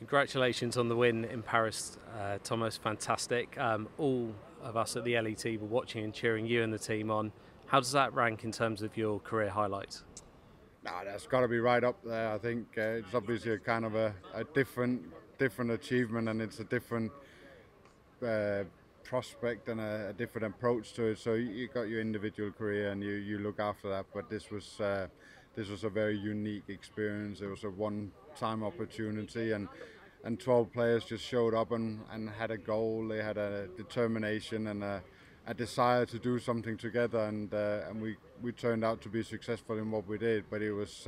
Congratulations on the win in Paris, Thomas. Fantastic. All of us at the LET were watching and cheering you and the team on. How does that rank in terms of your career highlights? No, that's got to be right up there. I think it's obviously a kind of a different achievement, and it's a different uh, prospect and a different approach to it. So you got your individual career and you look after that, but this was a very unique experience. It was a one-time opportunity, and 12 players just showed up and had a goal. They had a determination and a desire to do something together, and we turned out to be successful in what we did. But it's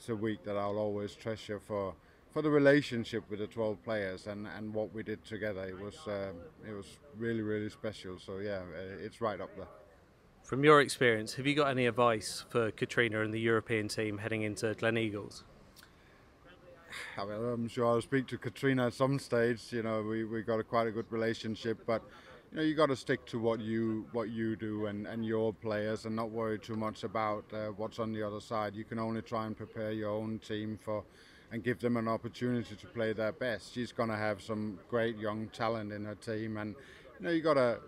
a week that I'll always treasure for the relationship with the 12 players and what we did together. It was really special. So yeah, it's right up there. From your experience, have you got any advice for Katrina and the European team heading into Gleneagles? I'm sure I'll speak to Katrina at some stage. You know, we got quite a good relationship, but you know, you got to stick to what you do and your players, and not worry too much about what's on the other side. You can only try and prepare your own team for, and give them an opportunity to play their best. She's going to have some great young talent in her team, and you know, you got to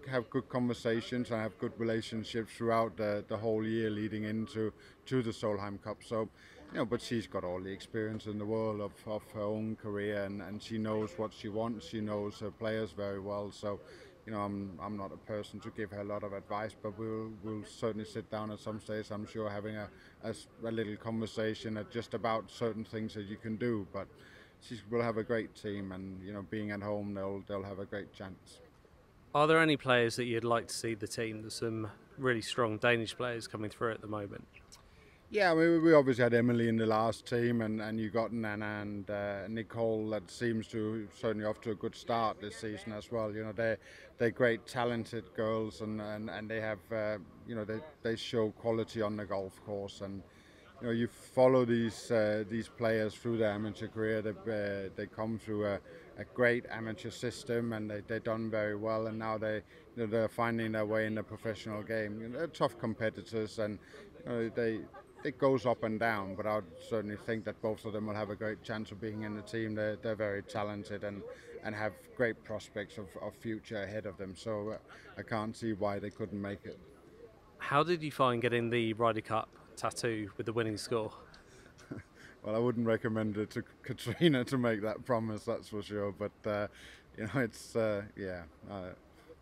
have good conversations and have good relationships throughout the whole year leading into the Solheim Cup. So, you know, but she's got all the experience in the world of her own career, and she knows what she wants. She knows her players very well. So, you know, I'm not a person to give her a lot of advice, but we'll certainly sit down at some stage, I'm sure, having a little conversation at just about certain things that you can do. But she will have a great team, and you know, being at home, they'll have a great chance. Are there any players that you'd like to see the team? There's some really strong Danish players coming through at the moment. Yeah, we obviously had Emily in the last team, and you got Nana and Nicole. That seems to certainly off to a good start this season as well. You know, they're great, talented girls, and they have you know, they show quality on the golf course. And you know, you follow these players through their amateur career. They come through a great amateur system, and they've done very well. And now they're finding their way in the professional game. You know, they're tough competitors, and you know, it goes up and down, but I'd certainly think that both of them will have a great chance of being in the team. They're very talented and have great prospects of future ahead of them. So I can't see why they couldn't make it. How did you find getting the Ryder Cup tattoo with the winning score? Well, I wouldn't recommend it to Katrina to make that promise, that's for sure. But you know, it's yeah.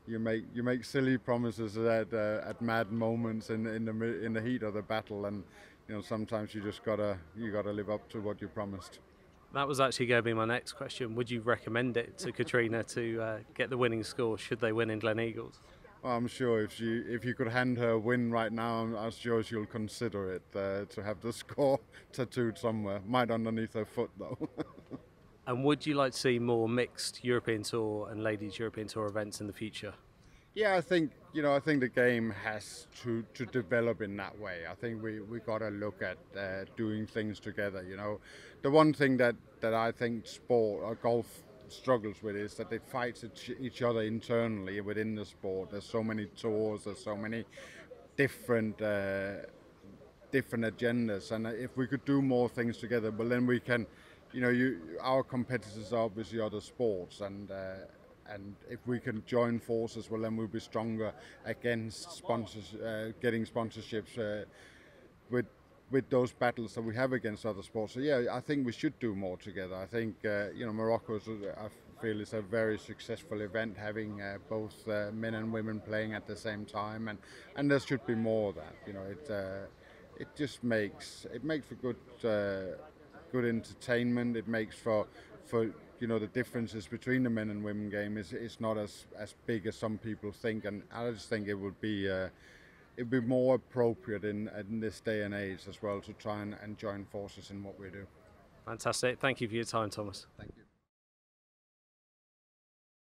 You make silly promises at mad moments in the heat of the battle, and you know, sometimes you gotta live up to what you promised. That was actually going to be my next question. Would you recommend it to Katrina to get the winning score should they win in Gleneagles? Well, I'm sure if you could hand her a win right now, I'm sure she'll consider it to have the score tattooed somewhere. Might underneath her foot though. And would you like to see more mixed European Tour and Ladies European Tour events in the future? Yeah, I think the game has to develop in that way. I think we got to look at doing things together. You know, the one thing that I think sport or golf struggles with is that they fight each other internally within the sport. There's so many tours, there's so many different different agendas, and if we could do more things together, well, then we can, you know, our competitors are obviously other sports, and if we can join forces, well, then we'll be stronger against sponsors, getting sponsorships with those battles that we have against other sports. So yeah, I think we should do more together. I think you know, Morocco, I feel, is a very successful event, having both men and women playing at the same time, and there should be more of that. You know, it just makes for good entertainment. It makes for you know, the differences between the men and women game is not as big as some people think, and I just think it would be it'd be more appropriate in this day and age as well to try and join forces in what we do. Fantastic. Thank you for your time, Thomas. Thank you.